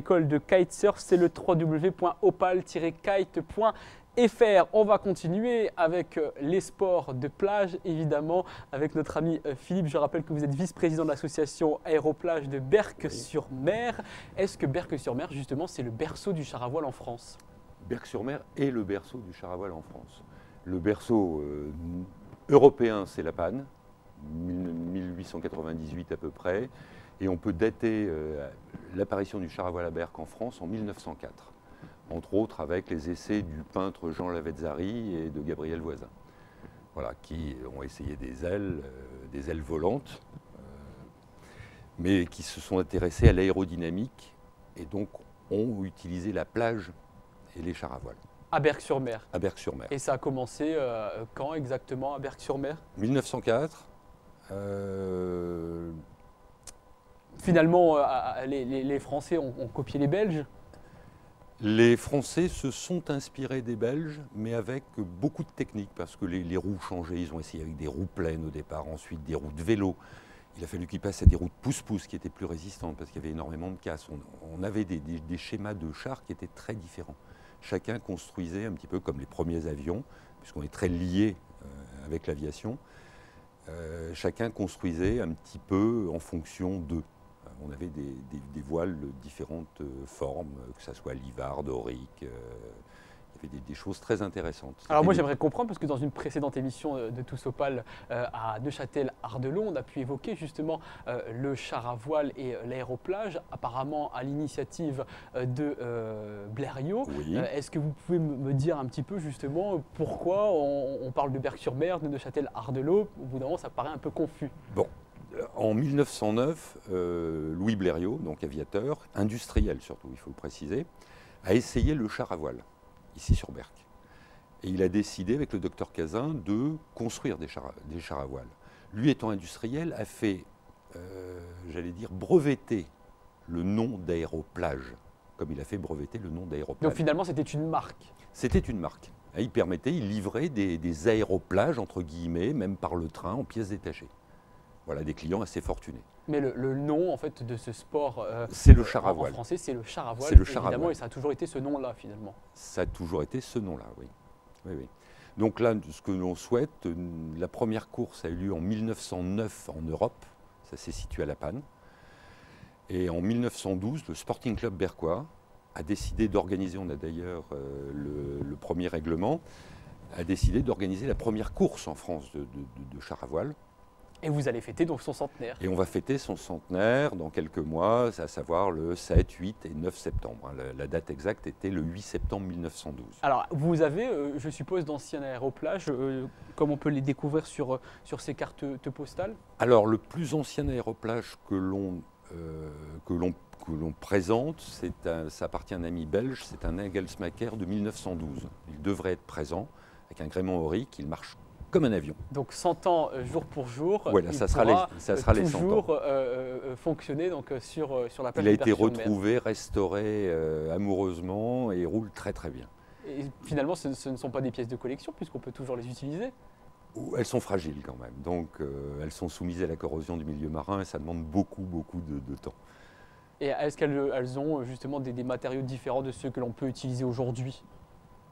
école de kitesurf, c'est le www.opal-kite.fr. On va continuer avec les sports de plage, évidemment, avec notre ami Philippe. Je rappelle que vous êtes vice-président de l'association Aéroplage de Berck-sur-Mer. Est-ce que Berck-sur-Mer, justement, c'est le berceau du char à voile en France? Berck-sur-Mer est le berceau du char à voile en France. Le berceau européen, c'est la Panne, 1898 à peu près, et on peut dater l'apparition du char à voile à Berck en France en 1904, entre autres avec les essais du peintre Jean Lavezzari et de Gabriel Voisin, voilà, qui ont essayé des ailes volantes, mais qui se sont intéressés à l'aérodynamique et donc ont utilisé la plage et les chars à voile. À Berck-sur-Mer. À Berck-sur-Mer. Et ça a commencé quand exactement à Berck-sur-Mer? 1904. Finalement, les Français ont copié les Belges. Les Français se sont inspirés des Belges, mais avec beaucoup de techniques, parce que les roues changeaient. Ils ont essayé avec des roues pleines au départ, ensuite des roues de vélo. Il a fallu qu'ils passent à des roues de pouce-pouce qui étaient plus résistantes, parce qu'il y avait énormément de casse. On avait des schémas de chars qui étaient très différents. Chacun construisait un petit peu comme les premiers avions, puisqu'on est très lié avec l'aviation. Chacun construisait un petit peu en fonction d'eux. On avait des voiles de différentes formes, que ce soit Livard, Doric. Il y avait des choses très intéressantes. Alors moi j'aimerais comprendre, parce que dans une précédente émission de Tous Opal à Neuchâtel-Ardelot, on a pu évoquer justement le char à voile et l'aéroplage, apparemment à l'initiative de Blériot. Oui. Est-ce que vous pouvez me dire un petit peu justement pourquoi on parle de Berck-sur-Mer, de Neuchâtel-Ardelot? Au bout d'un moment ça paraît un peu confus. Bon. En 1909, Louis Blériot, donc aviateur, industriel surtout, il faut le préciser, a essayé le char à voile, ici sur Berck. Et il a décidé, avec le docteur Cazin, de construire des chars à voile. Lui, étant industriel, a fait, j'allais dire, breveter le nom d'aéroplage, comme il a fait breveter le nom d'aéroplage. Donc finalement, c'était une marque. C'était une marque. Et il livrait des aéroplages, entre guillemets, même par le train, en pièces détachées. Voilà, des clients assez fortunés. Mais le nom en fait de ce sport, c'est le char à voile. En français, c'est le char à voile. C'est le char à évidemment, voile. Et ça a toujours été ce nom-là finalement. Ça a toujours été ce nom-là, oui. Oui, oui. Donc là, ce que l'on souhaite, la première course a eu lieu en 1909 en Europe. Ça s'est situé à La Panne. Et en 1912, le Sporting Club berquois a décidé d'organiser, on a d'ailleurs le premier règlement, a décidé d'organiser la première course en France de char à voile. Et vous allez fêter donc son centenaire. Et on va fêter son centenaire dans quelques mois, à savoir le 7, 8 et 9 septembre. La date exacte était le 8 septembre 1912. Alors, vous avez, je suppose, d'anciens aéroplages, comme on peut les découvrir sur ces cartes postales? Alors, le plus ancien aéroplage que l'on présente, ça appartient à un ami belge, c'est un Engelsmacher de 1912. Il devrait être présent, avec un gréement aurique, il marche comme un avion. Donc 100 ans jour pour jour, voilà, ça sera les 100 ans. Toujours fonctionner donc, sur la plage. Il a été retrouvé, restauré amoureusement et roule très très bien. Et finalement, ce ne sont pas des pièces de collection puisqu'on peut toujours les utiliser? Elles sont fragiles quand même, donc elles sont soumises à la corrosion du milieu marin et ça demande beaucoup de temps. Et est-ce qu'elles ont justement des matériaux différents de ceux que l'on peut utiliser aujourd'hui?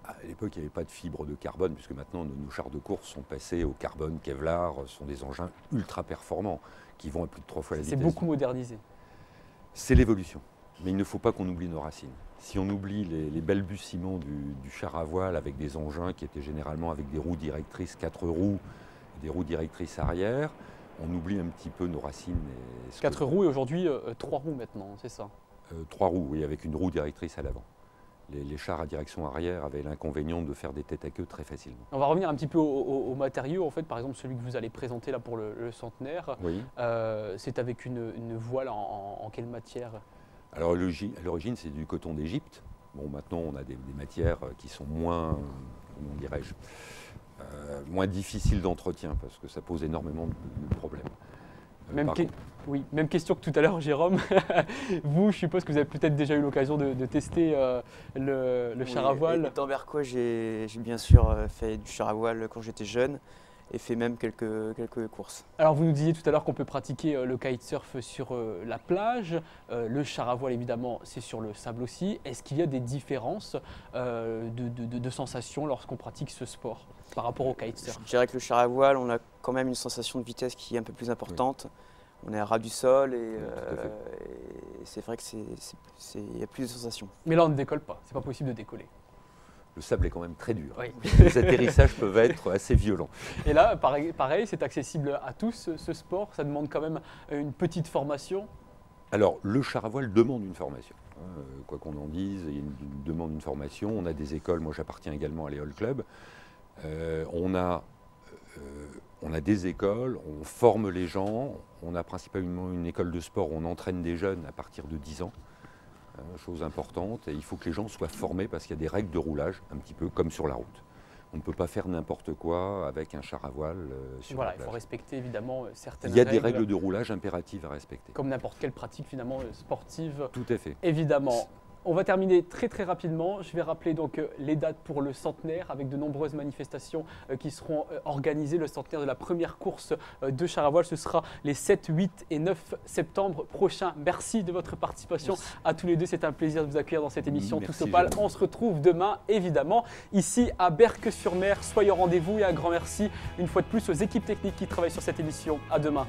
À l'époque, il n'y avait pas de fibre de carbone, puisque maintenant nos chars de course sont passés au carbone, Kevlar, sont des engins ultra performants qui vont à plus de 3 fois la vitesse. C'est beaucoup modernisé. C'est l'évolution, mais il ne faut pas qu'on oublie nos racines. Si on oublie les balbutiements du char à voile avec des engins qui étaient généralement avec des roues directrices 4 roues, des roues directrices arrière, on oublie un petit peu nos racines. 4 roues et aujourd'hui 3 roues maintenant, c'est ça? 3 roues, oui, avec une roue directrice à l'avant. Les chars à direction arrière avaient l'inconvénient de faire des têtes à queue très facilement. On va revenir un petit peu aux matériaux. En fait, par exemple, celui que vous allez présenter là pour le centenaire, oui. C'est avec une voile en quelle matière? Alors à l'origine, c'est du coton d'Égypte. Bon, maintenant, on a des matières qui sont moins, comment dirais-je, moins difficiles d'entretien parce que ça pose énormément de problèmes. Même question que tout à l'heure, Jérôme. Vous, je suppose que vous avez peut-être déjà eu l'occasion de tester le char à voile. Étant berquois, j'ai bien sûr fait du char à voile quand j'étais jeune. et fait même quelques courses. Alors vous nous disiez tout à l'heure qu'on peut pratiquer le kitesurf sur la plage, le char à voile évidemment c'est sur le sable aussi. Est-ce qu'il y a des différences de sensations lorsqu'on pratique ce sport par rapport au kitesurf? Je dirais que le char à voile, on a quand même une sensation de vitesse qui est un peu plus importante. Oui. On est à ras du sol et c'est vrai qu'il y a plus de sensations. Mais là on ne décolle pas, c'est pas possible de décoller. Le sable est quand même très dur. Oui. Les atterrissages peuvent être assez violents. Et là, pareil, c'est accessible à tous ce sport. Ça demande quand même une petite formation. Alors, le char à voile demande une formation. Quoi qu'on en dise, il demande une formation. On a des écoles, moi j'appartiens également à l'Éole Club. On a des écoles, on forme les gens. On a principalement une école de sport où on entraîne des jeunes à partir de 10 ans. Chose importante, et il faut que les gens soient formés parce qu'il y a des règles de roulage, un petit peu comme sur la route. On ne peut pas faire n'importe quoi avec un char à voile sur la plage. Il faut respecter évidemment certaines règles. Il y a règles, des règles de roulage impératives à respecter. Comme n'importe quelle pratique finalement sportive. Tout à fait. Évidemment. On va terminer très rapidement. Je vais rappeler donc les dates pour le centenaire avec de nombreuses manifestations qui seront organisées. Le centenaire de la première course de char à voile, ce sera les 7, 8 et 9 septembre prochains. Merci de votre participation à tous les deux. C'est un plaisir de vous accueillir dans cette émission Tous au Pal. On se retrouve demain évidemment ici à Berck-sur-Mer. Soyez au rendez-vous et un grand merci une fois de plus aux équipes techniques qui travaillent sur cette émission. À demain.